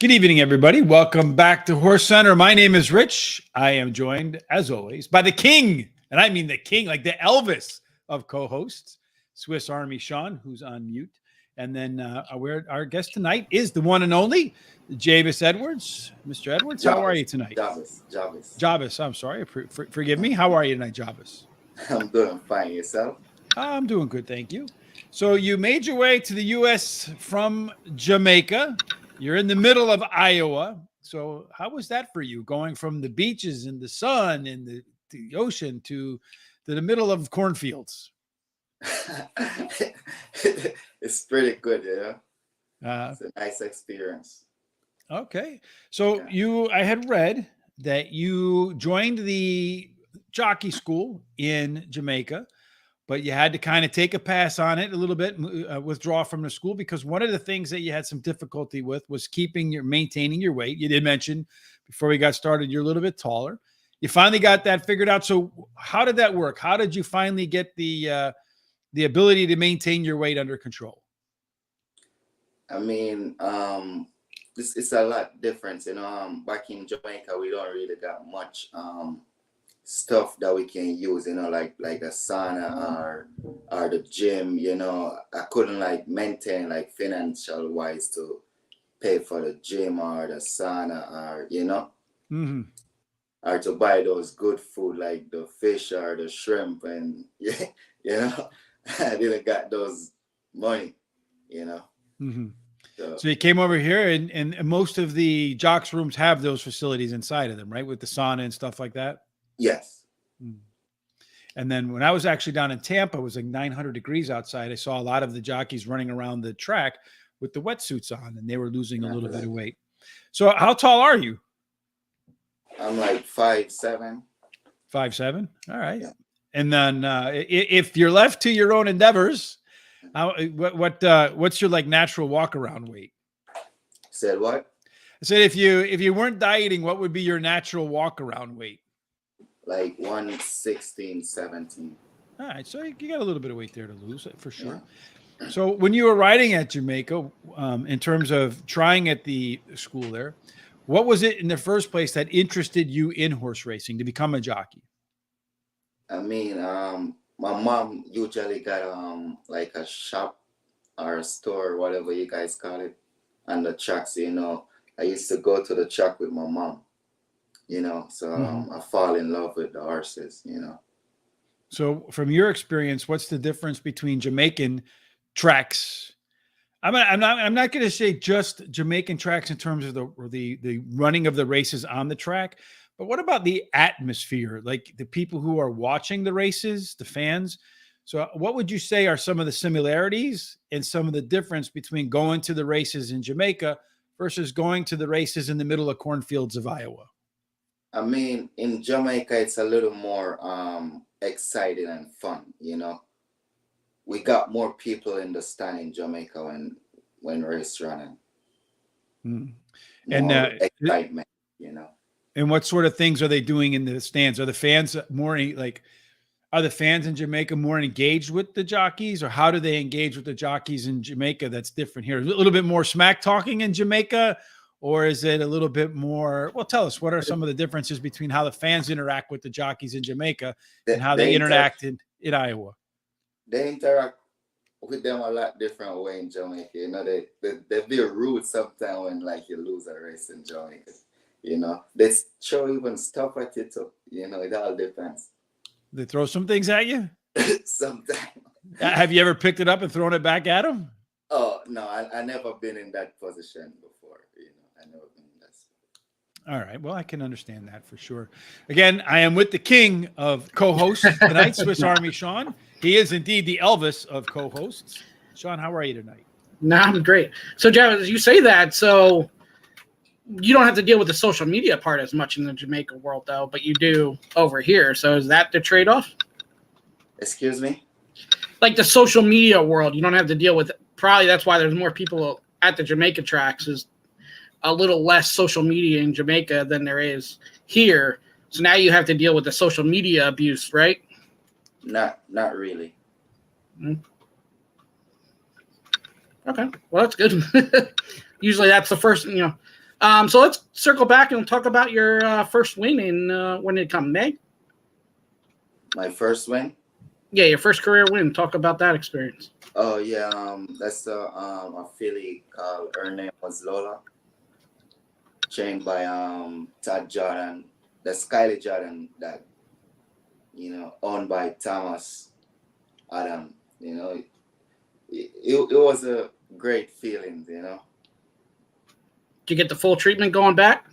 Good evening, everybody. Welcome back to Horse Center. My name is Rich. I am joined, as always, by the king, and I mean the king, like the Elvis of co-hosts, Swiss Army Sean, who's on mute. And then our guest tonight is the one and only Javis Edwards. Mr. Edwards, how are you tonight? Javis, I'm sorry. Forgive me. How are you tonight, Javis? I'm doing fine. Yourself? I'm doing good, thank you. So you made your way to the U.S. from Jamaica. You're in the middle of Iowa. So how was that for you, going from the beaches and the sun and the ocean to the middle of cornfields? It's pretty good, it's a nice experience. Okay. So I had read that you joined the jockey school in Jamaica, but you had to kind of take a pass on it a little bit, withdraw from the school, because one of the things that you had some difficulty with was maintaining your weight. You did mention before we got started, you're a little bit taller. You finally got that figured out. So how did that work? How did you finally get the ability to maintain your weight under control? I mean, it's a lot different, back in Jamaica, we don't really got much, stuff that we can use, like a sauna or the gym. I couldn't maintain financial wise to pay for the gym or the sauna or Mm-hmm. or to buy those good food like the fish or the shrimp, and I didn't got those money. Mm-hmm. So you came over here, and most of the jocks rooms have those facilities inside of them, right, with the sauna and stuff like that. Yes. And then when I was actually down in Tampa, it was like 900 degrees outside. I saw a lot of the jockeys running around the track with the wetsuits on, and they were losing a little bit of weight. So how tall are you? I'm like 5'7". 5'7". All right. Yeah. And then if you're left to your own endeavors, what's your natural walk around weight? Said what? I said if you weren't dieting, what would be your natural walk around weight? Like 116, 17. All right, so you got a little bit of weight there to lose, for sure. Yeah. So when you were riding at Jamaica, in terms of trying at the school there, what was it in the first place that interested you in horse racing to become a jockey? I mean, my mom usually got like a shop or a store, whatever you guys call it, on the tracks. I used to go to the track with my mom. So I fall in love with the horses. So from your experience, what's the difference between Jamaican tracks? I'm not going to say just Jamaican tracks in terms of the running of the races on the track, but what about the atmosphere, like the people who are watching the races, the fans? So what would you say are some of the similarities and some of the difference between going to the races in Jamaica versus going to the races in the middle of cornfields of Iowa? I mean, in Jamaica, it's a little more exciting and fun. We got more people in the stand in Jamaica when race running. And excitement, And what sort of things are they doing in the stands? Are the fans are the fans in Jamaica more engaged with the jockeys, or how do they engage with the jockeys in Jamaica that's different here? A little bit more smack talking in Jamaica, or is it a little bit more? Well, tell us, what are some of the differences between how the fans interact with the jockeys in Jamaica and how they interact in Iowa? They interact with them a lot different way in Jamaica. They be rude sometimes when you lose a race in Jamaica. They throw even stuff at you too. It all depends. They throw some things at you? Sometimes. Have you ever picked it up and thrown it back at them? Oh, no, I never been in that position before. I never been in that. All right. Well, I can understand that for sure. Again, I am with the king of co-hosts tonight, Swiss Army Sean. He is indeed the Elvis of co-hosts. Sean, how are you tonight? No, I'm great. So, Javis, you say that, so you don't have to deal with the social media part as much in the Jamaica world, though, but you do over here. So is that the trade-off? Excuse me? Like the social media world, you don't have to deal with it. Probably that's why there's more people at the Jamaica tracks, is a little less social media in Jamaica than there is here. So now you have to deal with the social media abuse, right? Not really. Mm-hmm. Okay, well, that's good. Usually that's the first, So let's circle back and talk about your first win in when did it come? May? My first win. Yeah, your first career win. Talk about that experience. Oh yeah, that's a filly called, her name was Lola, trained by Todd Jordan. That's Kylie Jordan, that owned by Thomas Adam. It was a great feeling. Did you get the full treatment going back?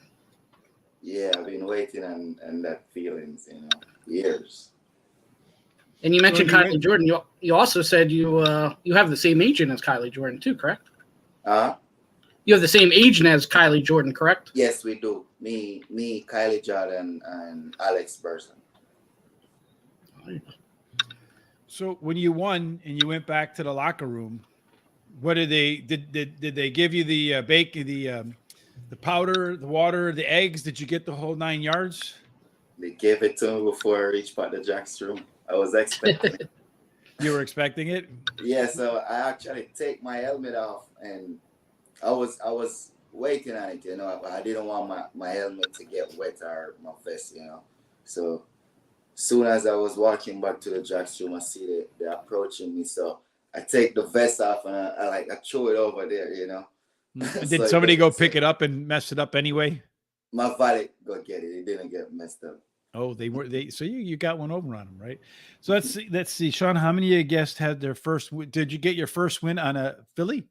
Yeah, I've been waiting on that feelings, years. And you mentioned So you Kylie went- Jordan. You also said you have the same agent as Kylie Jordan too, correct? You have the same agent as Kylie Jordan, correct? Yes, we do. Me, Kylie Jordan, and Alex Burson. So when you won and you went back to the locker room, what did they give you the the powder, the water, the eggs? Did you get the whole 9 yards? They gave it to me before I reached Partner Jack's room. I was expecting it. You were expecting it? Yeah, so I actually take my helmet off, and I was waiting on it, but I didn't want my helmet to get wet, or my vest, So soon as I was walking back to the Jack's room, I see they're approaching me. So I take the vest off and I throw it over there, Did So somebody go pick it up and mess it up anyway? My valet go get it. It didn't get messed up. Oh, so you got one over on them, right? So let's see, Sean, how many of your guests had their first? Did you get your first win on a filly?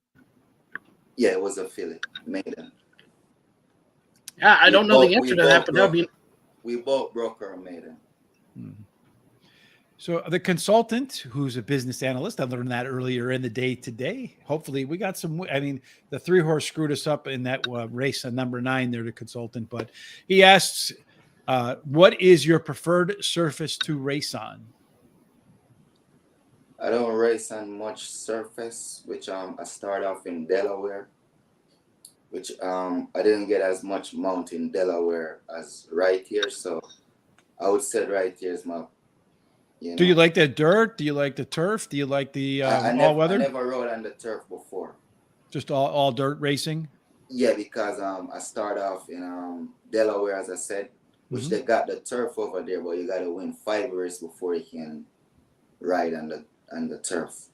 Yeah, it was a filly maiden. Yeah, I don't know the answer to that, but that'll be. We both broke our maiden. Mm-hmm. So the consultant, who's a business analyst, I learned that earlier in the day today. Hopefully we got some, I mean, the 3-horse screwed us up in that race on number 9 there, the consultant, but he asks, what is your preferred surface to race on? I don't race on much surface, which I start off in Delaware, which I didn't get as much mount in Delaware as right here. So I would say right here is my, Do you like the dirt? Do you like the turf? Do you like the all weather? I never rode on the turf before. Just all dirt racing? Yeah, because I start off in Delaware, as I said, which they got the turf over there, but you got to win 5 races before you can ride on the turf.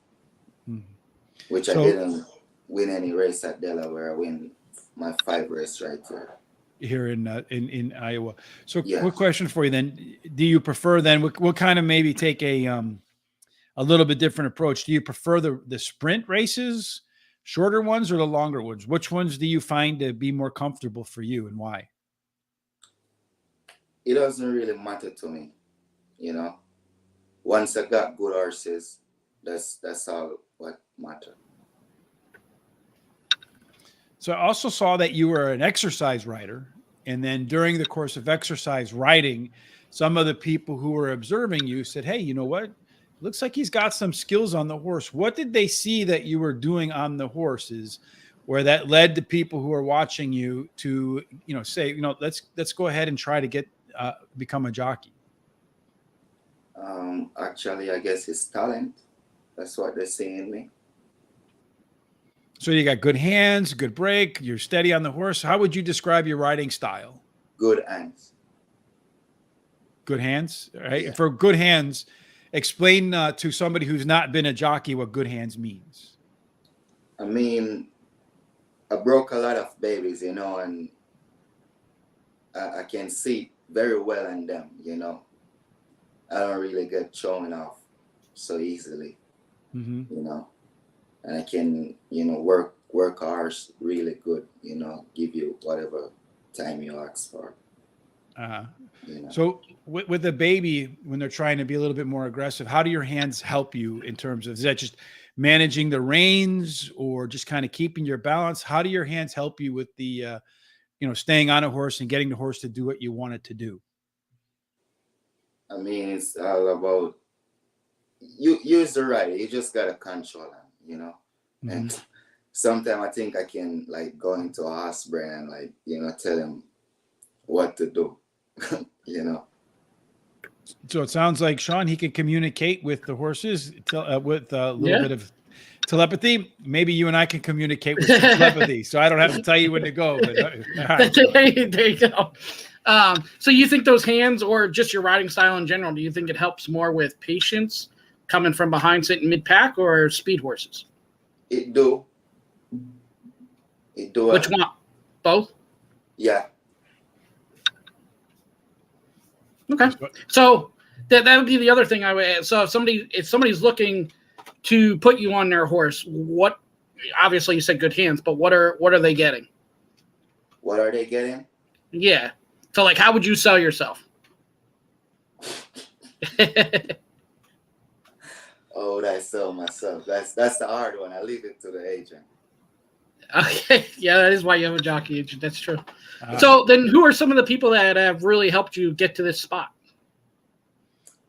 Which I didn't win any race at Delaware. I win my 5 race right there. Here in Iowa. So quick question for you then. Do you prefer then, we'll kind of maybe take a little bit different approach. Do you prefer the sprint races, shorter ones, or the longer ones? Which ones do you find to be more comfortable for you, and why? It doesn't really matter to me, Once I got good horses, that's all what matters. So I also saw that you were an exercise rider. And then during the course of exercise riding, some of the people who were observing you said, hey, you know what? Looks like he's got some skills on the horse. What did they see that you were doing on the horses where that led to people who are watching you to, say, let's go ahead and try to get become a jockey? Actually, I guess it's talent. That's what they see in me. So you got good hands, good break, you're steady on the horse. How would you describe your riding style? Good hands. Good hands, right? Yeah. For good hands, explain to somebody who's not been a jockey what good hands means. I mean, I broke a lot of babies, and I can see very well in them, I don't really get thrown off so easily, and I can, work hours really good, give you whatever time you ask for. So with the baby, when they're trying to be a little bit more aggressive, how do your hands help you in terms of, is that just managing the reins or just kind of keeping your balance? How do your hands help you with the, staying on a horse and getting the horse to do what you want it to do? I mean, it's all about you use the rider. You just gotta control them, And sometimes I think I can go into a horse brain and tell him what to do, So it sounds like Sean, he can communicate with the horses with a little bit of Telepathy. Maybe you and I can communicate with some telepathy, so I don't have to tell you when to go. But all right. There you go. So you think those hands, or just your riding style in general, do you think it helps more with patience coming from behind, sitting mid-pack, or speed horses? It do. It do. Which one? Both? Yeah. Okay. So that would be the other thing I would add. So if somebody's looking to put you on their horse, what, obviously you said good hands, but what are they getting? What are they getting? Yeah. So like, how would you sell yourself? Oh, would I sell myself? That's the hard one. I leave it to the agent. Okay. Yeah, that is why you have a jockey agent. That's true. So then who are some of the people that have really helped you get to this spot?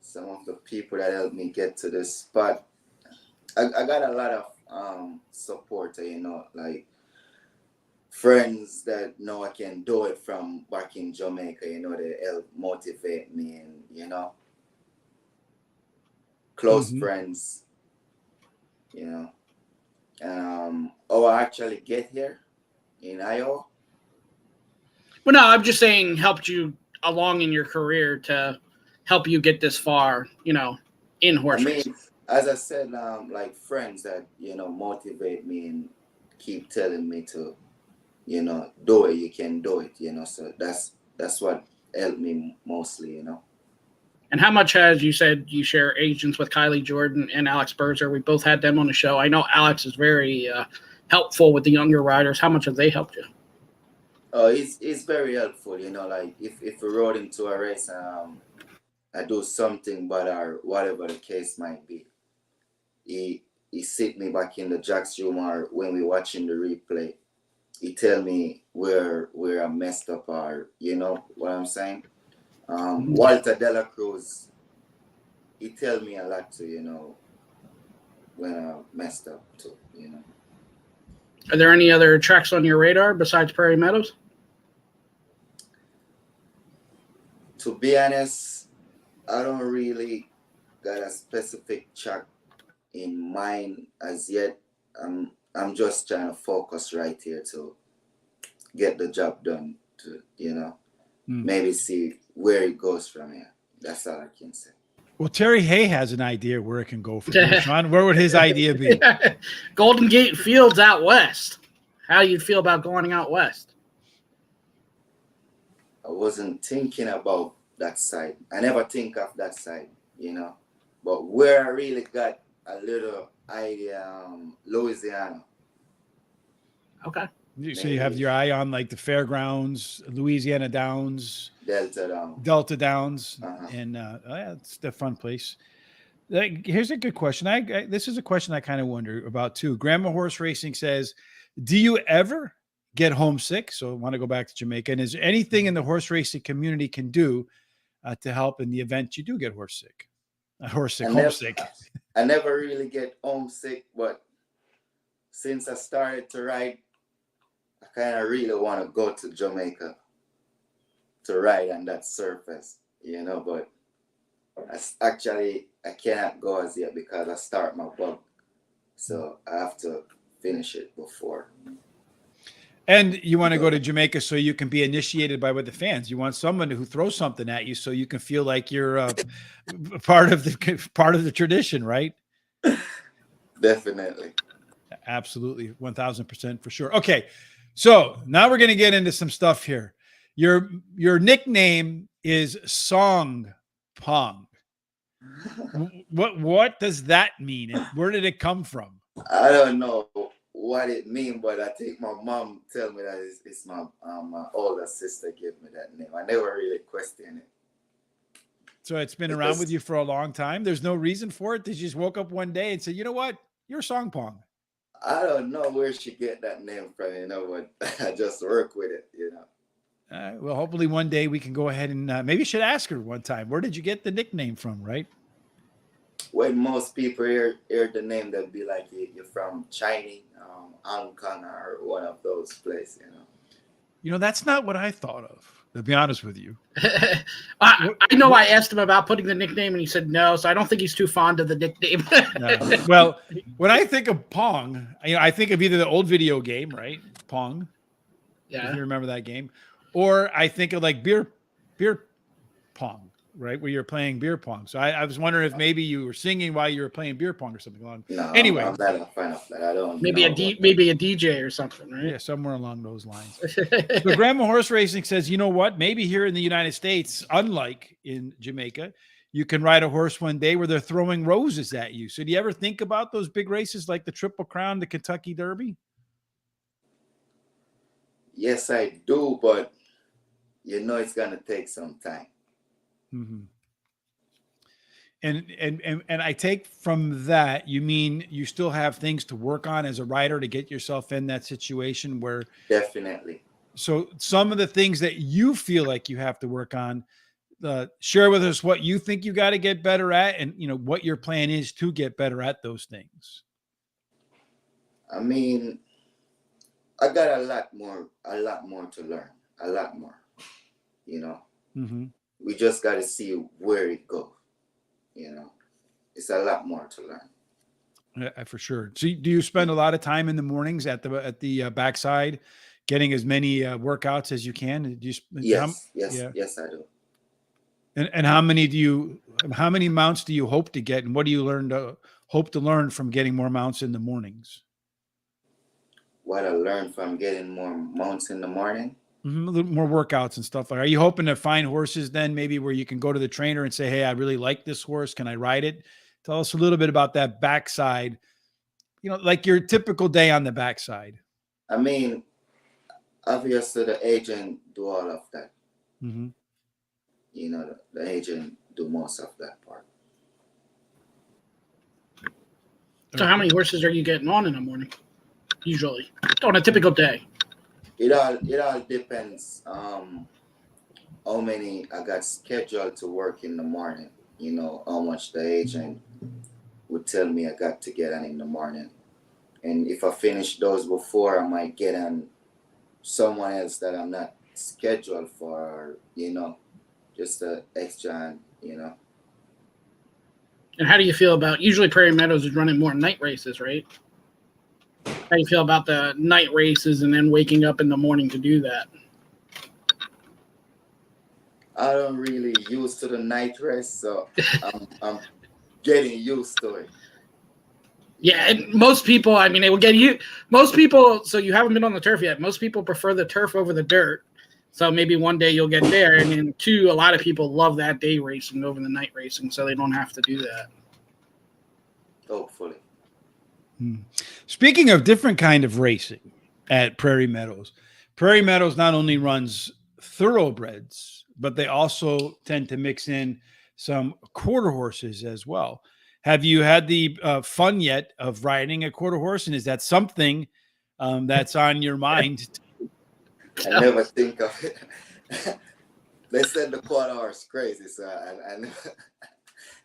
Some of the people that helped me get to this spot, I got a lot of support, you know, like friends that know I can do it from back in Jamaica, you know, they help motivate me, and, you know, close friends, you know. I actually get here in Iowa. Well, no, I'm just saying helped you along in your career to help you get this far, you know, in horse racing. As I said, like friends that, you know, motivate me and keep telling me to, you know, do it, you can do it, you know. So that's what helped me mostly, you know. And how much has, you said you share agents with Kylie Jordan and Alex Berger? We both had them on the show. I know Alex is very helpful with the younger riders. How much have they helped you? Oh, it's very helpful, you know, like if we rode into a race, I do something bad or whatever the case might be, he sit me back in the jocks room, or when we watching the replay, he tell me where I messed up, or, you know what I'm saying. Walter De La Cruz, he tell me a lot too, you know, when I messed up too, you know. Are there any other tracks on your radar besides Prairie Meadows? To be honest, I don't really got a specific track in mind as yet. I'm just trying to focus right here to get the job done, to, you know, maybe see where it goes from here. That's all I can say. Well, Terry Hay has an idea where it can go from here. Sean, where would his idea be? Golden Gate Fields out west. How do you feel about going out west? I wasn't thinking about that side. I never think of that side, you know. But where I really got a little idea, Louisiana. Okay. So you have your eye on like the fairgrounds, Louisiana Downs, Delta Downs, and yeah, it's a fun place. Like, here's a good question. This is a question I kind of wonder about too. Grandma Horse Racing says, do you ever get homesick? So I want to go back to Jamaica. And is there anything in the horse racing community can do to help in the event you do get homesick? Homesick. I never really get homesick, but since I started to ride, I kind of really want to go to Jamaica to ride on that surface, you know, but I cannot go as yet because I start my bug. So I have to finish it before. And you want to go to Jamaica so you can be initiated by the fans. You want someone who throws something at you so you can feel like you're part of the tradition, right? Definitely. Absolutely. 1000% for sure. Okay. So now we're going to get into some stuff here. Your nickname is Song Pong. What does that mean? And where did it come from? I don't know what it means, but I think my mom tell me that it's my older sister gave me that name. I never really questioned it. So it's been around with you for a long time. There's no reason for it. They just woke up one day and said, you know what? You're Song Pong. I don't know where she get that name from, you know, but I just work with it, you know. Well, hopefully one day we can go ahead and maybe you should ask her one time. Where did you get the nickname from, right? When most people hear the name, they'll be like, you're from China, Hong Kong, or one of those places, you know. You know, that's not what I thought of. to be honest with you. I know I asked him about putting the nickname, and he said no, so I don't think he's too fond of the nickname. No. Well, when I think of Pong, I think of either the old video game, right? Pong. Yeah. If you remember that game. Or I think of like beer pong, right? Where you're playing beer pong. So I was wondering if maybe you were singing while you were playing beer pong or something along. No, anyway. I'm not a fan of that. I don't maybe know a DJ or something, right? Yeah, somewhere along those lines. So Grandma Horse Racing says, you know what? Maybe here in the United States, unlike in Jamaica, you can ride a horse one day where they're throwing roses at you. So do you ever think about those big races like the Triple Crown, the Kentucky Derby? Yes, I do, but you know it's gonna take some time. Mm-hmm. And I take from that, you mean you still have things to work on as a rider to get yourself in that situation where Definitely. so some of the things that you feel like you have to work on, share with us what you think you got to get better at, and what your plan is to get better at those things. I mean, I got a lot more to learn, a lot more. Mm-hmm. We just got to see where it goes. It's a lot more to learn. For sure. So do you spend a lot of time in the mornings at the backside, getting as many workouts as you can? Do you? Yes, I do. And how many mounts do you hope to get, and what do you hope to learn from getting more mounts in the mornings? What I learned from getting more mounts in the morning? Mm-hmm. A little more workouts and stuff. Are you hoping to find horses then maybe where you can go to the trainer and say, hey, I really like this horse. Can I ride it? Tell us a little bit about that backside, like your typical day on the backside. I mean, obviously the agent do all of that. Mm-hmm. The agent do most of that part. So how many horses are you getting on in the morning? Usually on a typical day? It all depends how many I got scheduled to work in the morning. How much the agent would tell me I got to get on in the morning. And if I finish those before, I might get on someone else that I'm not scheduled for, just an extra, And how do you feel about, usually Prairie Meadows is running more night races, right? How do you feel about the night races and then waking up in the morning to do that? I don't really used to the night race, so I'm getting used to it. Yeah, and most people, it will get you. Most people, so you haven't been on the turf yet. Most people prefer the turf over the dirt. So maybe one day you'll get there. And then two, a lot of people love that day racing over the night racing, so they don't have to do that. Hopefully. Speaking of different kind of racing at Prairie Meadows not only runs thoroughbreds, but they also tend to mix in some quarter horses as well. Have you had the fun yet of riding a quarter horse? And is that something that's on your mind? I never think of it. They said the quarter horse crazy, so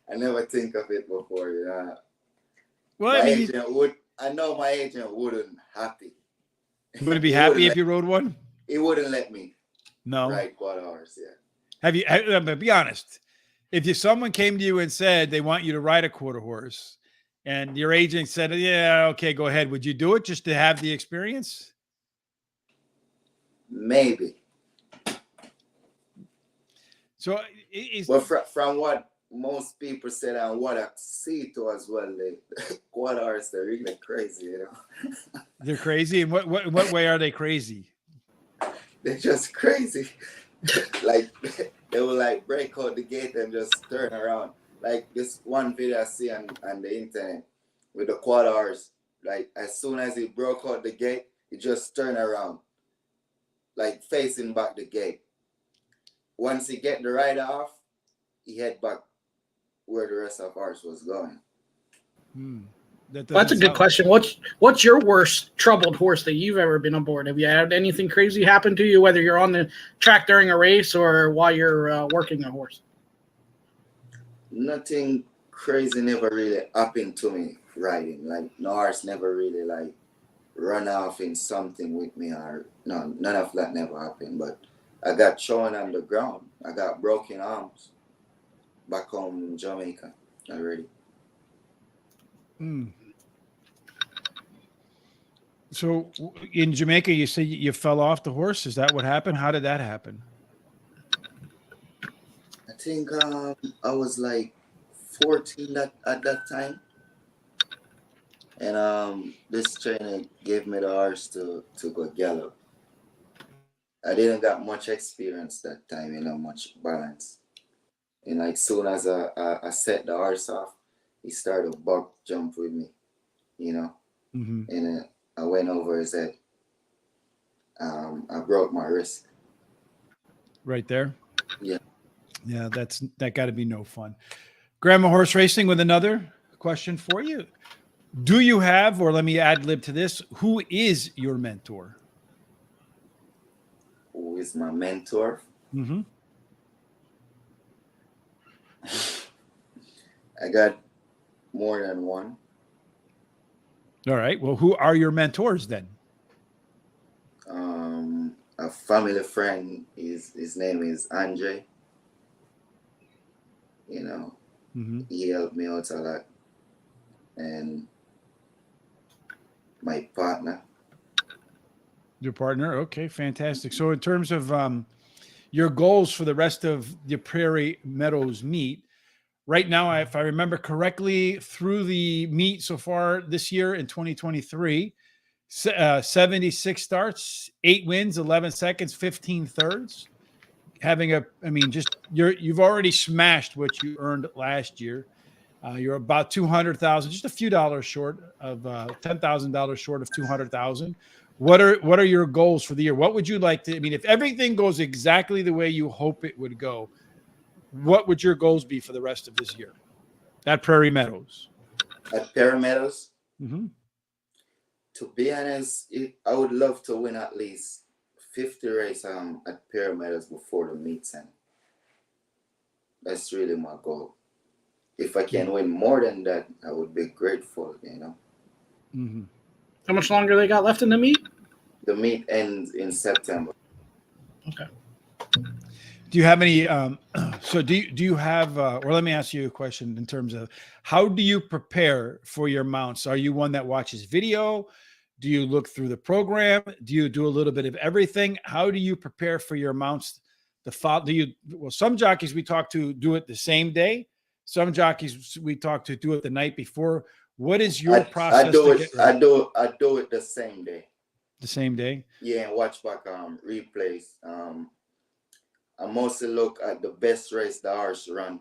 I never think of it before. Well, I know my agent wouldn't happy. Would it be happy if you rode one? He wouldn't let me. No. Ride quarter horse, yeah. Have you? Be honest. If someone came to you and said they want you to ride a quarter horse, and your agent said, "Yeah, okay, go ahead," would you do it just to have the experience? Maybe. So, from what most people said and what I see too as well, the quarter horse, they're really crazy, They're crazy. In what way are they crazy? They're just crazy. Like they will break out the gate and just turn around. Like this one video I see on the internet with the quarter horse. Like as soon as he broke out the gate, he just turned around, like facing back the gate. Once he get the rider off, he head back where the rest of ours was going. That's a good question. What's your worst troubled horse that you've ever been aboard? Have you had anything crazy happen to you, whether you're on the track during a race or while you're working a horse? Nothing crazy never really happened to me riding. Like no horse never really run off in something with me, or no, none of that never happened. But I got thrown on the ground. I got broken arms back home in Jamaica already. Mm. So in Jamaica, you say you fell off the horse. Is that what happened? How did that happen? I think I was like 14 at that time. And this trainer gave me the horse to go gallop. I didn't got much experience that time, much balance. And like soon as I set the horse off, he started to buck jump with me, Mm-hmm. and I went over his head. I broke my wrist. Right there. Yeah. Yeah, that got to be no fun. Grandma Horse Racing with another question for you. Do you have, or let me ad lib to this, who is your mentor? Who is my mentor? Mm-hmm. I got more than one. All right. Well, who are your mentors then? A family friend, his name is Andre. Mm-hmm. He helped me out a lot. And my partner. Your partner. Okay, fantastic. So in terms of your goals for the rest of the Prairie Meadows meet, right now, if I remember correctly, through the meet so far this year in 2023, 76 starts, 8 wins, 11 seconds, 15 thirds. You've already smashed what you earned last year. You're about 200,000, just a few dollars short of $10,000 short of 200,000. What are your goals for the year? What would you like to? I mean, if everything goes exactly the way you hope it would go, what would your goals be for the rest of this year at Prairie Meadows? At Prairie Meadows, Mm-hmm. to be honest, I would love to win at least 50 races at Prairie Meadows before the meets end. That's really my goal. If I can win more than that, I would be grateful, Mm-hmm. How much longer they got left in the meet? The meet ends in September. Okay. Do you have any? So do you have? Or let me ask you a question in terms of how do you prepare for your mounts? Are you one that watches video? Do you look through the program? Do you do a little bit of everything? How do you prepare for your mounts? Some jockeys we talk to do it the same day. Some jockeys we talk to do it the night before. What is your process? I do it the same day. The same day? Yeah, and watch back replays. I mostly look at the best race the horse run.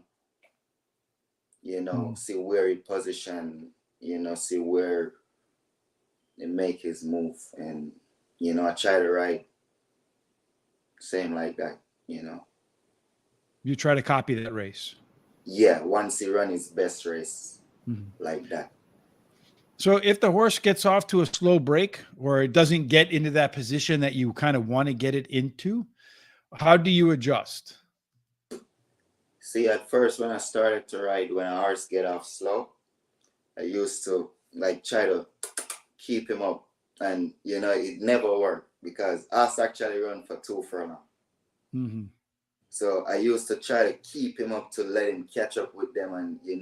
See where he position, see where he make his move. And, I try to ride same like that, You try to copy that race. Yeah, once he run his best race like that. So if the horse gets off to a slow break or it doesn't get into that position that you kind of want to get it into, how do you adjust? See, at first when I started to ride, when a horse get off slow, I used to try to keep him up. And, it never worked because us actually run for 2 furlongs. Mm-hmm. So I used to try to keep him up to let him catch up with them, and he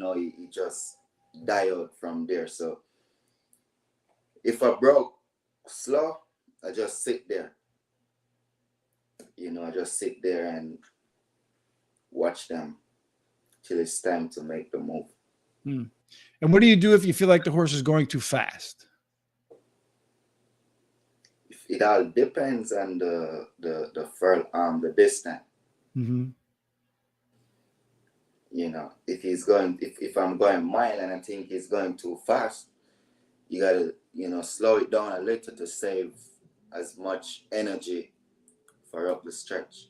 just die out from there. So if I broke slow, I just sit there. I just sit there and watch them till it's time to make the move. Mm. And what do you do if you feel like the horse is going too fast? It all depends on the distance. Mm-hmm. If I'm going mile and I think he's going too fast, you gotta slow it down a little to save as much energy for up the stretch.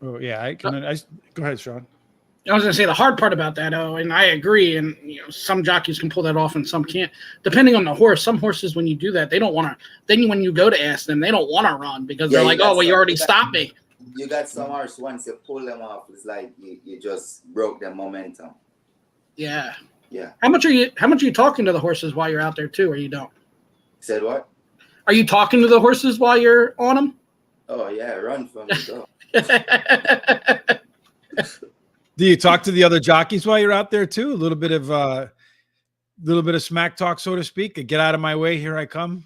Oh yeah, go ahead, Sean. I was going to say the hard part about that, and I agree, and some jockeys can pull that off and some can't. Depending on the horse, some horses, when you do that, they don't want to. Then when you go to ask them, they don't want to run because they're like, "Oh, well, you already stopped me." You got some horse, once you pull them off, it's like you just broke their momentum. Yeah. Yeah. How much are you talking to the horses while you're out there too, or you don't? Said what? Are you talking to the horses while you're on them? Oh yeah, run from me, go. Do you talk to the other jockeys while you're out there too? A little bit of smack talk, so to speak. Get out of my way, here I come.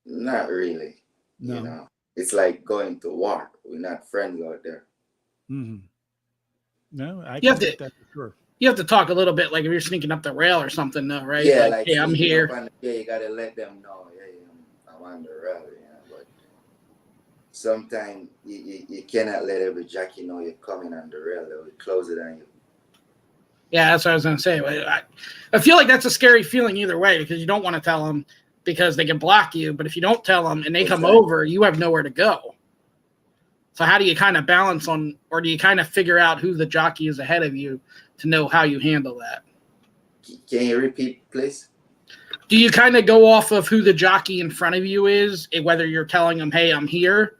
Not really. You No. know, it's like going to war. We're not friends out there. Mm-hmm. No, I You can have to get that for sure. you have to talk a little bit like if you're sneaking up the rail or something, though, right? Yeah, Like, hey, I'm sneaking here. up you gotta let them know. Yeah, I'm on the rail. Yeah, but sometimes you cannot let every jockey know you're coming on the rail. They will close it on you. Yeah, that's what I was gonna say. I feel like that's a scary feeling either way because you don't want to tell them because they can block you. But if you don't tell them and they come over, you have nowhere to go. So how do you kind of balance on, or do you kind of figure out who the jockey is ahead of you to know how you handle that? Can you repeat, please? Do you kind of go off of who the jockey in front of you is, whether you're telling them, hey, I'm here,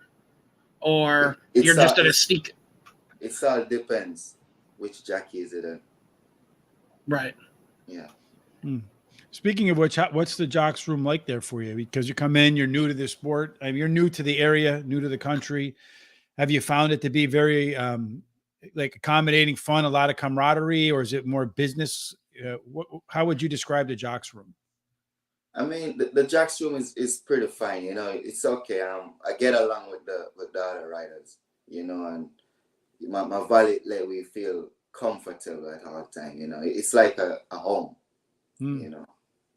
or you're just going to sneak? It all depends which jockey is it in. Right. Yeah. Speaking of which, what's the jocks room like there for you? Because you come in, you're new to the sport. I mean, you're new to the area, new to the country. Have you found it to be very like accommodating, fun, a lot of camaraderie, or is it more business? How would you describe the jocks room? I mean, the jocks room is pretty fine. You know, it's okay. I get along with the other riders. You know, and my valet let me feel comfortable at all time. You know, it's like a home. You know,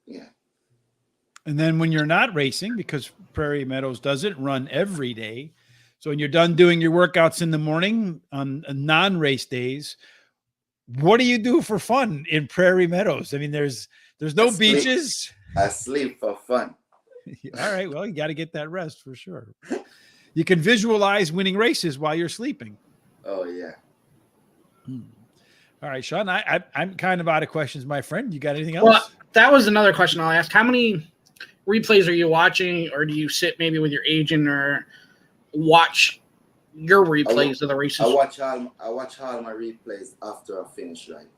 yeah. And then when you're not racing, because Prairie Meadows doesn't run every day, so when you're done doing your workouts in the morning on non-race days, what do you do for fun in Prairie Meadows? I mean, there's no beaches. I sleep for fun. All right, well, you got to get that rest for sure. You can visualize winning races while you're sleeping. Oh yeah. All right, Sean, I'm kind of out of questions, my friend. You got anything else? Well, that was another question I'll ask. How many replays are you watching, or do you sit maybe with your agent or watch your replays of the races? I watch all my replays after I finish riding.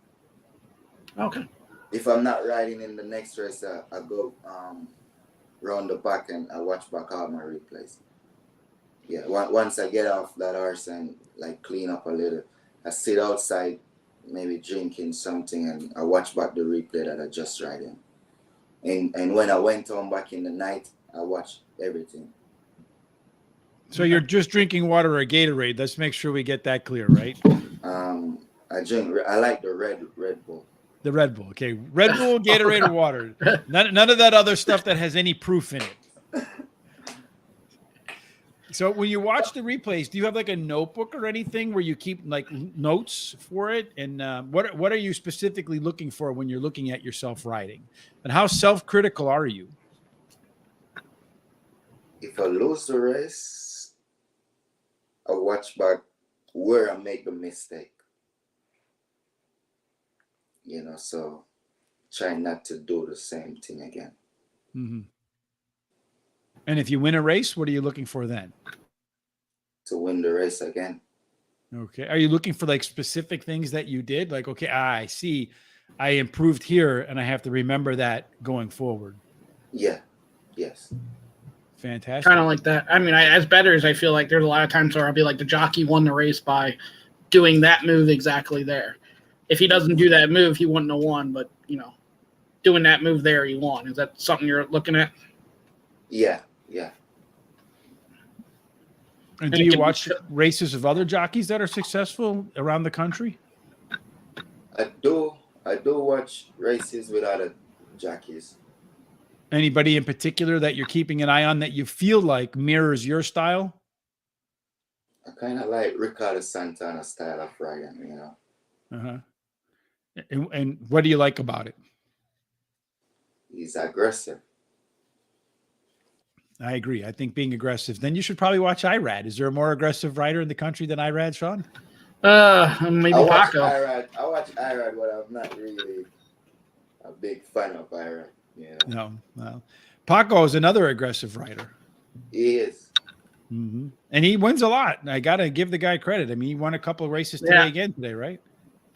Okay. If I'm not riding in the next race, I go round the back and I watch back all my replays. Yeah, once I get off that horse and like clean up a little, I sit outside, maybe drinking something, and I watch back the replay that I just riding. And when I went home back in the night, I watched everything. So you're just drinking water or Gatorade. Let's make sure we get that clear, right? I like the Red Bull. The Red Bull. Okay. Red Bull, Gatorade, or water. None of that other stuff that has any proof in it. So when you watch the replays, do you have like a notebook or anything where you keep like notes for it? And what are you specifically looking for when you're looking at yourself riding? And how self-critical are you? If I lose the race, I watch back where I make the mistake. You know, so try not to do the same thing again. Mm-hmm. And if you win a race, what are you looking for then? To win the race again. Okay. Are you looking for like specific things that you did? Like, okay, I see I improved here and I have to remember that going forward. Yeah. Yes. Fantastic. Kind of like that. I mean, as bettors, I feel like there's a lot of times where I'll be like, the jockey won the race by doing that move exactly there. If he doesn't do that move, he wouldn't have won. But, you know, doing that move there, he won. Is that something you're looking at? Yeah. Yeah. And do you watch races of other jockeys that are successful around the country? I do watch races with other jockeys. Anybody in particular that you're keeping an eye on that you feel like mirrors your style? I kind of like Ricardo Santana's style of riding, you know. Uh-huh. And what do you like about it? He's aggressive. I agree. I think being aggressive. Then you should probably watch IRAD. Is there a more aggressive rider in the country than IRAD, Sean? Maybe Paco. I watch IRAD, but I'm not really a big fan of IRAD. Yeah. No. Paco is another aggressive rider. He is. Mm-hmm. And he wins a lot. I got to give the guy credit. I mean, he won a couple of races today, right?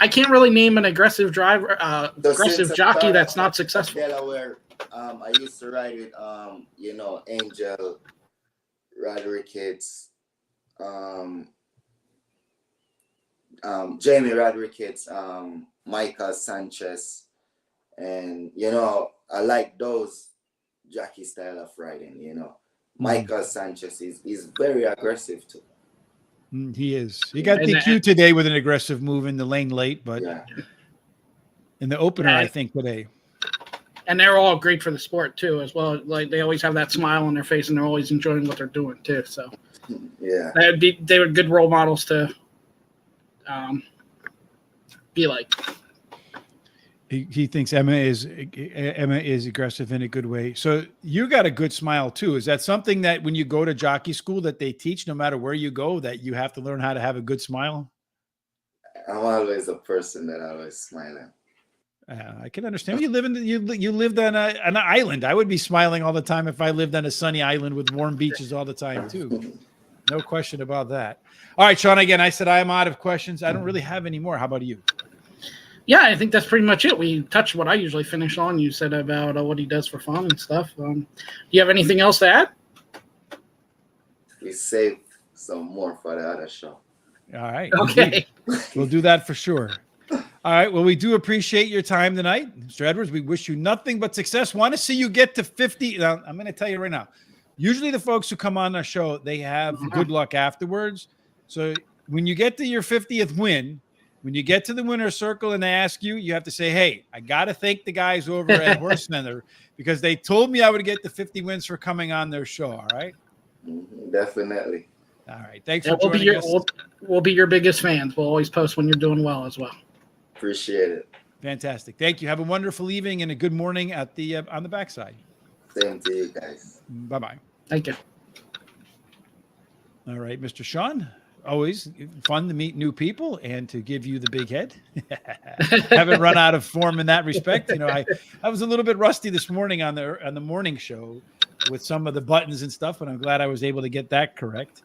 I can't really name an aggressive driver, aggressive jockey that's not successful. Delaware, I used to ride with, Angel Rodriguez, um, Jamie Rodriguez, Michael Sanchez, and I like those Jockey style of riding. Michael Sanchez is very aggressive too. He is. He got And DQ today with an aggressive move in the lane late, but Yeah, in the opener, I think today. And they're all great for the sport too, as well. Like they always have that smile on their face, and they're always enjoying what they're doing too. So yeah. they were good role models to be like. He thinks Emma is aggressive in a good way. So you got a good smile too. Is that something that when you go to jockey school that they teach, no matter where you go, that you have to learn how to have a good smile? I'm always a person that always smiling. I can understand. You lived on an island. I would be smiling all the time if I lived on a sunny island with warm beaches all the time too. No question about that. All right, Sean. Again, I said I am out of questions. I don't really have any more. How about you? Yeah, I think that's pretty much it. We touched what I usually finish on. You said about what he does for fun and stuff. Do you have anything else to add? We saved some more for the other show. All right. Okay. We'll do that for sure. All right. Well, we do appreciate your time tonight, Mr. Edwards. We wish you nothing but success. Want to see you get to 50. Now, I'm going to tell you right now. Usually the folks who come on our show, they have good luck afterwards. So when you get to your 50th win, when you get to the winner's circle and they ask you, you have to say, hey, I got to thank the guys over at Horse Center because they told me I would get the 50 wins for coming on their show. All right. Definitely. All right. Thanks for joining us. We'll be your biggest fans. We'll always post when you're doing well as well. Appreciate it. Fantastic. Thank you. Have a wonderful evening and a good morning at the on the backside. Same to you guys. Bye-bye. Thank you. All right, Mr. Sean. Always fun to meet new people and to give you the big head. Haven't run out of form in that respect. I was a little bit rusty this morning on the morning show with some of the buttons and stuff, but I'm glad I was able to get that correct.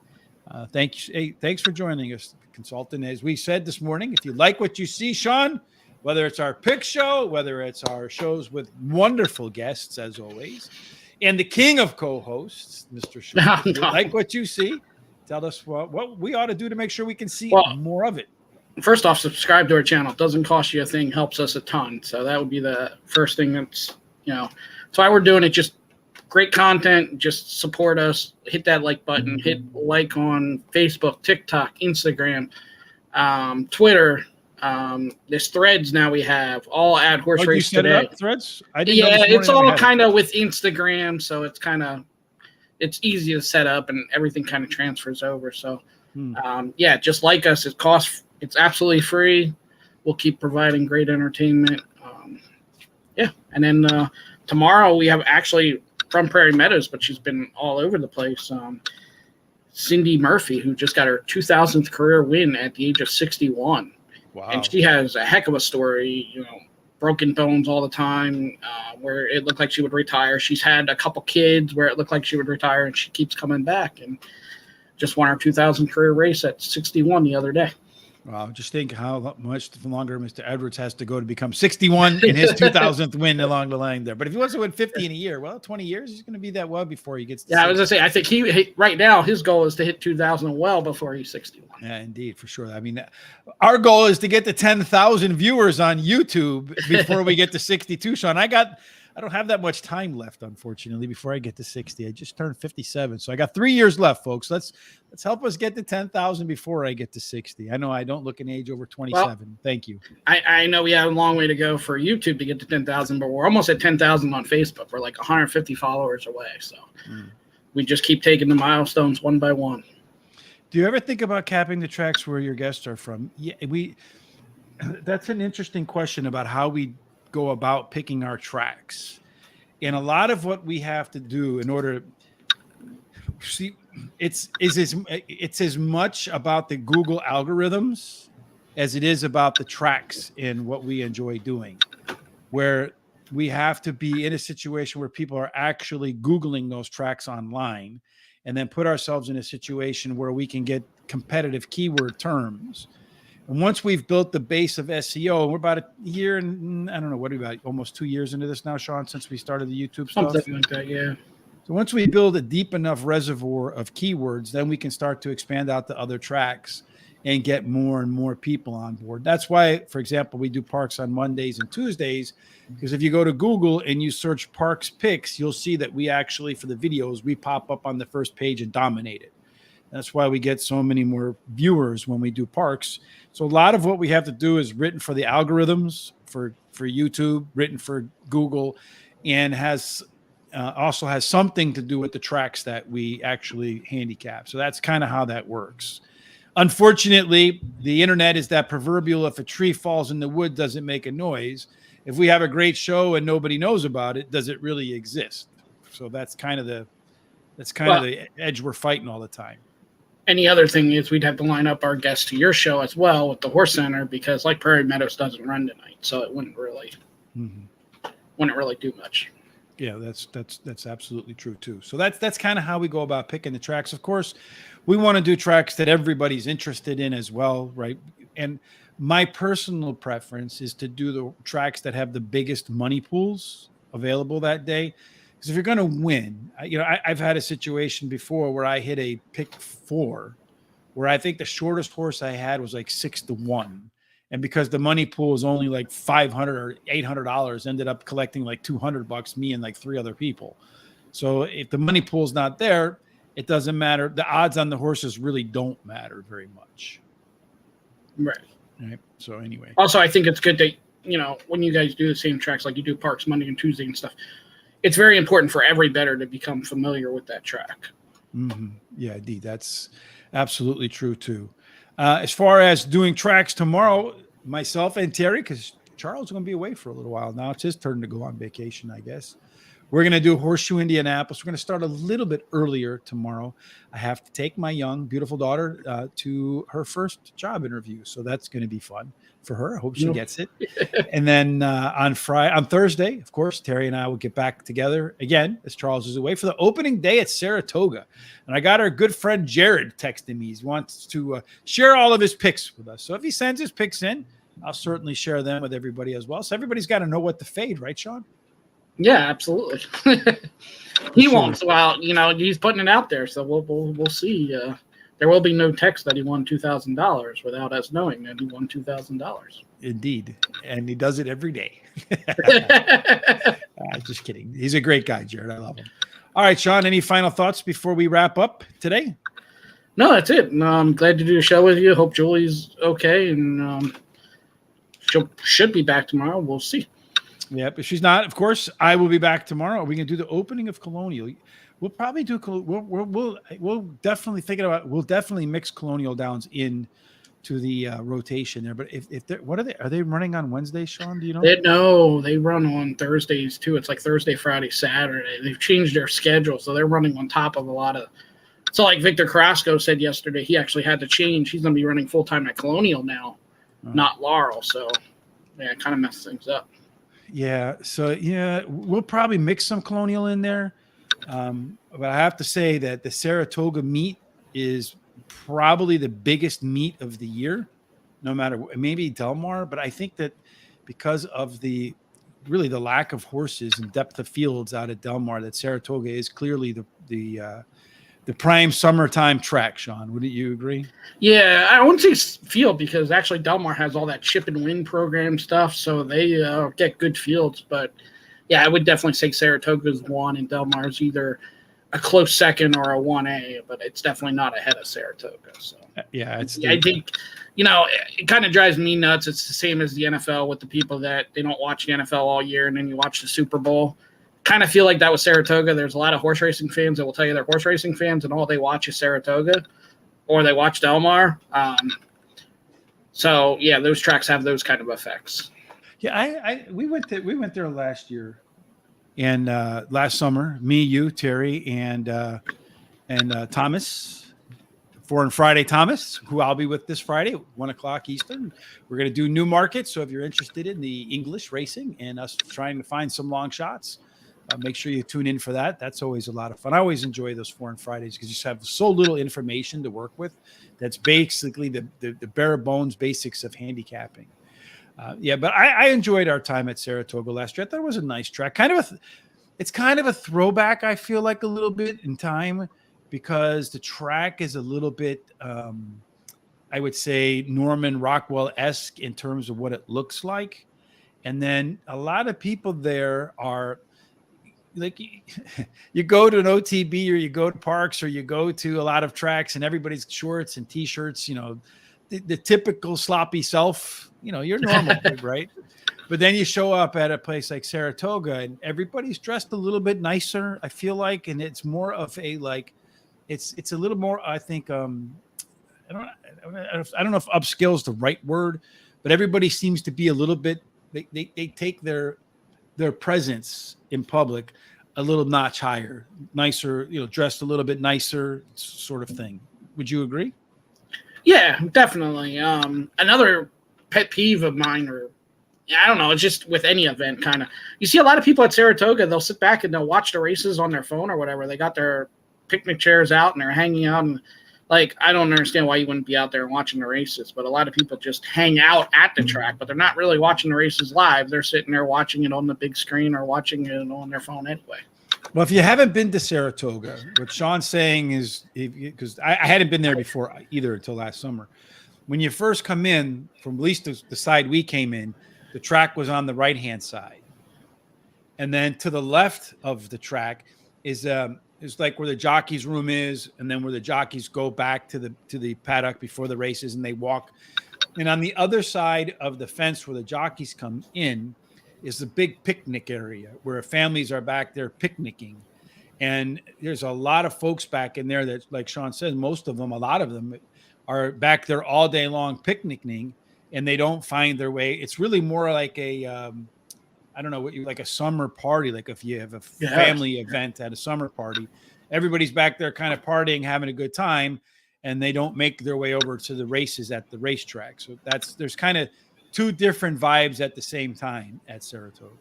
Thanks for joining us, consultant. As we said this morning, if you like what you see, Sean, whether it's our pick show, whether it's our shows with wonderful guests, as always, and the king of co-hosts, Mr. Sean, if you like what you see, tell us what we ought to do to make sure we can see more of it. First off, subscribe to our channel. It doesn't cost you a thing, helps us a ton. So that would be the first thing that's that's why we're doing it. Just great content. Just support us. Hit that like button. Hit like on Facebook, TikTok, Instagram, Twitter. There's threads now we have. All at Horse Race Today. Threads? It's all kind of with Instagram. So it's easy to set up and everything kind of transfers over. So, just like us. It's absolutely free. We'll keep providing great entertainment. And then tomorrow we have actually from Prairie Meadows, but she's been all over the place. Cindy Murphy, who just got her 2000th career win at the age of 61. Wow. And she has a heck of a story, broken bones all the time, where it looked like she would retire. She's had a couple kids where it looked like she would retire, and she keeps coming back and just won her 2000 career race at 61 the other day. Wow, just think how much longer Mr. Edwards has to go to become 61 in his 2000th win along the line there. But if he wants to win 50 in a year, 20 years, he's going to be that well before he gets to 60. I was going to say, I think he right now, his goal is to hit 2000 well before he's 61. Yeah, indeed, for sure. I mean, our goal is to get to 10,000 viewers on YouTube before we get to 62, Sean. I don't have that much time left, unfortunately, before I get to 60. I just turned 57. So I got 3 years left, folks. Let's help us get to 10,000 before I get to 60. I know I don't look an age over 27. Well, thank you. I know we have a long way to go for YouTube to get to 10,000, but we're almost at 10,000 on Facebook. We're like 150 followers away. So we just keep taking the milestones one by one. Do you ever think about capping the tracks where your guests are from? Yeah, that's an interesting question about how we go about picking our tracks. And a lot of what we have to do in order to see it's as much about the Google algorithms as it is about the tracks and what we enjoy doing, where we have to be in a situation where people are actually Googling those tracks online and then put ourselves in a situation where we can get competitive keyword terms. And once we've built the base of SEO, we're about a year and I don't know, what are we about? Almost 2 years into this now, Sean, since we started the YouTube stuff. Something like that, yeah. So once we build a deep enough reservoir of keywords, then we can start to expand out to other tracks and get more and more people on board. That's why, for example, we do parks on Mondays and Tuesdays, because if you go to Google and you search parks picks, you'll see that we actually, for the videos, we pop up on the first page and dominate it. That's why we get so many more viewers when we do parks. So a lot of what we have to do is written for the algorithms for YouTube, written for Google, and also has something to do with the tracks that we actually handicap. So that's kind of how that works. Unfortunately, the internet is that proverbial, if a tree falls in the wood, doesn't make a noise. If we have a great show and nobody knows about it, does it really exist? So that's kind of the edge we're fighting all the time. And the other thing is we'd have to line up our guests to your show as well with the Horse Center, because like Prairie Meadows doesn't run tonight, so it wouldn't really do much. Yeah, that's absolutely true too. So that's kind of how we go about picking the tracks. Of course, we want to do tracks that everybody's interested in as well, right? And my personal preference is to do the tracks that have the biggest money pools available that day. Because if you're going to win, I've had a situation before where I hit a pick 4, where I think the shortest horse I had was like 6-1. And because the money pool is only like $500 or $800, ended up collecting like $200, me and like 3 other people. So if the money pool's not there, it doesn't matter. The odds on the horses really don't matter very much. Right. So anyway. Also, I think it's good that, when you guys do the same tracks, like you do parks Monday and Tuesday and stuff, it's very important for every bettor to become familiar with that track. Mm-hmm. Yeah, indeed. That's absolutely true too. As far as doing tracks tomorrow, myself and Terry, because Charles is going to be away for a little while now. It's his turn to go on vacation, I guess. We're going to do Horseshoe Indianapolis. We're going to start a little bit earlier tomorrow. I have to take my young, beautiful daughter to her first job interview. So that's going to be fun for her. I hope she gets it. And then on Thursday, of course, Terry and I will get back together again as Charles is away for the opening day at Saratoga. And I got our good friend Jared texting me. He wants to share all of his picks with us. So if he sends his picks in, I'll certainly share them with everybody as well. So everybody's got to know what to fade, right, Sean? Yeah, absolutely. He won't. Well, he's putting it out there, so we'll see. There will be no text that he won $2,000 without us knowing that he won $2,000. Indeed, and he does it every day. Just kidding. He's a great guy, Jared. I love him. All right, Sean. Any final thoughts before we wrap up today? No, that's it. I'm glad to do a show with you. Hope Julie's okay, and she should be back tomorrow. We'll see. Yep. If she's not, of course, I will be back tomorrow. We're going to do the opening of Colonial. We'll probably do. We'll definitely think about. We'll definitely mix Colonial Downs in to the rotation there. But if they're, what are they? Are they running on Wednesday, Sean? Do you know? No, they run on Thursdays too. It's like Thursday, Friday, Saturday. They've changed their schedule, so they're running on top of a lot of. So, like Victor Carrasco said yesterday, he actually had to change. He's going to be running full time at Colonial now, not Laurel. So, yeah, it kind of messed things up. Yeah. So, yeah, we'll probably mix some Colonial in there. But I have to say that the Saratoga meet is probably the biggest meet of the year, no matter maybe Del Mar. But I think that because of the lack of horses and depth of fields out at Del Mar, that Saratoga is clearly the prime summertime track. Sean, wouldn't you agree? Yeah, I wouldn't say field because actually Del Mar has all that chip and win program stuff, so they get good fields. But yeah, I would definitely say Saratoga's 1 and Del Mar's either a close second or a 1A, but it's definitely not ahead of Saratoga. So yeah, I think it kind of drives me nuts. It's the same as the NFL with the people that they don't watch the NFL all year and then you watch the Super Bowl. Kind of feel like that with Saratoga. There's a lot of horse racing fans that will tell you they're horse racing fans and all they watch is Saratoga or they watch Del Mar. So yeah, those tracks have those kind of effects. Yeah, we went there last year, and last summer, me, you, Terry, and Thomas, Foreign Friday Thomas, who I'll be with this Friday, 1:00 Eastern. We're going to do Newmarket. So if you're interested in the English racing and us trying to find some long shots, make sure you tune in for that. That's always a lot of fun. I always enjoy those Foreign Fridays because you just have so little information to work with. That's basically the bare bones basics of handicapping. But I enjoyed our time at Saratoga last year. I thought it was a nice track. Kind of it's kind of a throwback, I feel like, a little bit in time, because the track is a little bit, I would say, Norman Rockwell-esque in terms of what it looks like. And then a lot of people there are like, you go to an OTB, or you go to parks, or you go to a lot of tracks, and everybody's shorts and t-shirts, the typical sloppy self, you're normal, right? But then you show up at a place like Saratoga, and everybody's dressed a little bit nicer, I feel like, and it's more of a, like, it's a little more, I think, I don't know if upscale is the right word, but everybody seems to be a little bit, they take their presence in public a little notch higher, nicer, dressed a little bit nicer, sort of thing. Would you agree? Yeah, definitely. Another pet peeve of mine, or I don't know, it's just with any event, kind of. You see a lot of people at Saratoga, they'll sit back and they'll watch the races on their phone or whatever. They got their picnic chairs out and they're hanging out, and like, I don't understand why you wouldn't be out there watching the races, but a lot of people just hang out at the track, but they're not really watching the races live. They're sitting there watching it on the big screen or watching it on their phone anyway. Well, if you haven't been to Saratoga, what Sean's saying is, because I hadn't been there before either until last summer. When you first come in, from at least the side we came in, the track was on the right-hand side. And then to the left of the track is like where the jockey's room is, and then where the jockeys go back to the paddock before the races, and they walk. And on the other side of the fence where the jockeys come in is the big picnic area where families are back there picnicking. And there's a lot of folks back in there that, like Sean says, most of them, a lot of them are back there all day long picnicking, and they don't find their way. It's really more like a, I don't know, like a summer party. Like if you have a family event at a summer party, everybody's back there kind of partying, having a good time, and they don't make their way over to the races at the racetrack. So there's kind of two different vibes at the same time at Saratoga.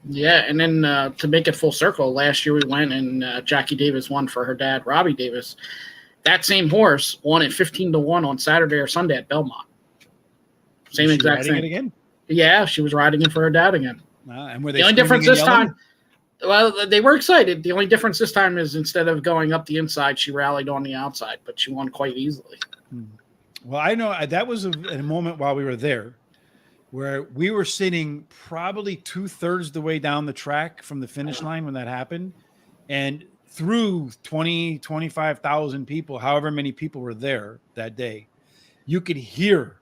Yeah, and then to make it full circle, last year we went and Jackie Davis won for her dad, Robbie Davis. That same horse won at 15-1 on Saturday or Sunday at Belmont. Same exact thing. It again? Yeah, she was riding it for her dad again. And were they the only difference this time? Well, they were excited. The only difference this time is instead of going up the inside, she rallied on the outside, but she won quite easily. Well, I know that was a moment while we were there where we were sitting probably 2/3 the way down the track from the finish line when that happened. And through 20, 25,000 people, however many people were there that day, you could hear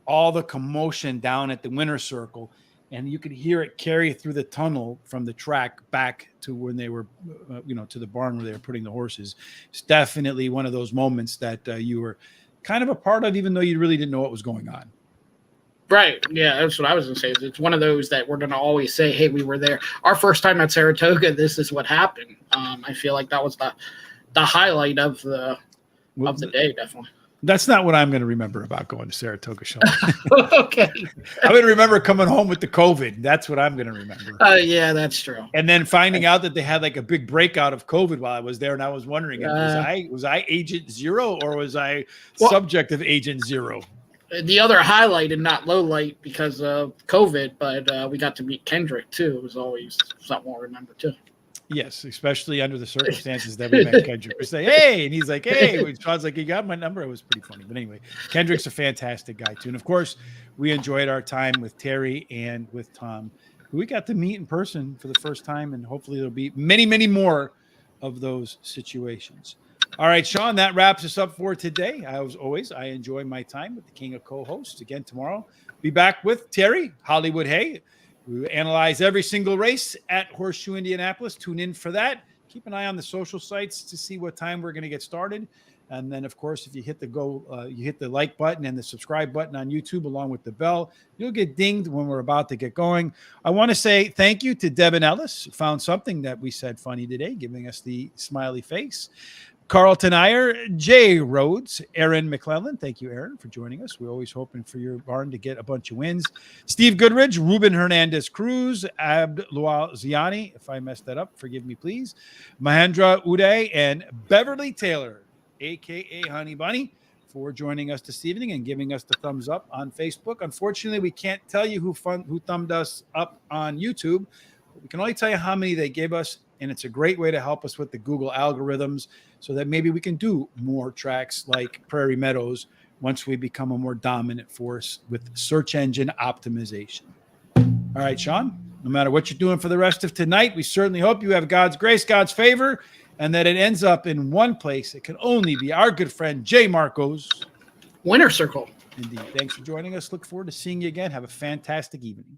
all the commotion down at the winner's circle, and you could hear it carry through the tunnel from the track back to when they were, to the barn where they were putting the horses. It's definitely one of those moments that you were kind of a part of, even though you really didn't know what was going on. Right. Yeah, that's what I was going to say. It's one of those that we're going to always say, hey, we were there. Our first time at Saratoga, this is what happened. I feel like that was the highlight of the day, definitely. That's not what I'm going to remember about going to Saratoga, Sean. Okay. I'm going to remember coming home with the COVID. That's what I'm going to remember. Yeah, that's true. And then finding out that they had like a big breakout of COVID while I was there, and I was wondering, was I Agent Zero, or was I subject of Agent Zero? The other highlight, and not low light because of COVID, but we got to meet Kendrick too. It was always something we'll remember too. Yes, especially under the circumstances that we met Kendrick. We say, hey, and he's like, hey. When Sean's like, you got my number? It was pretty funny. But anyway, Kendrick's a fantastic guy too. And of course, we enjoyed our time with Terry and with Tom, who we got to meet in person for the first time. And hopefully there'll be many, many more of those situations. All right, Sean, that wraps us up for today. As always, I enjoy my time with the king of co-hosts. Again, tomorrow, be back with Terry, Hollywood Hay. We analyze every single race at Horseshoe Indianapolis. Tune in for that. Keep an eye on the social sites to see what time we're going to get started. And then, of course, if you hit you hit the like button and the subscribe button on YouTube along with the bell, you'll get dinged when we're about to get going. I want to say thank you to Devin Ellis, who found something that we said funny today, giving us the smiley face. Carlton Iyer, Jay Rhodes, Aaron McClellan. Thank you, Aaron, for joining us. We're always hoping for your barn to get a bunch of wins. Steve Goodridge, Ruben Hernandez Cruz, Abd Lual Ziani. If I messed that up, forgive me, please. Mahendra Uday and Beverly Taylor, a.k.a. Honey Bunny, for joining us this evening and giving us the thumbs up on Facebook. Unfortunately, we can't tell you who thumbed us up on YouTube, We can only tell you how many they give us, and it's a great way to help us with the Google algorithms so that maybe we can do more tracks like Prairie Meadows once we become a more dominant force with search engine optimization. All right, Sean, no matter what you're doing for the rest of tonight, we certainly hope you have God's grace, God's favor, and that it ends up in one place. It can only be our good friend Jay Marco's Winner circle. Indeed. Thanks for joining us. Look forward to seeing you again. Have a fantastic evening.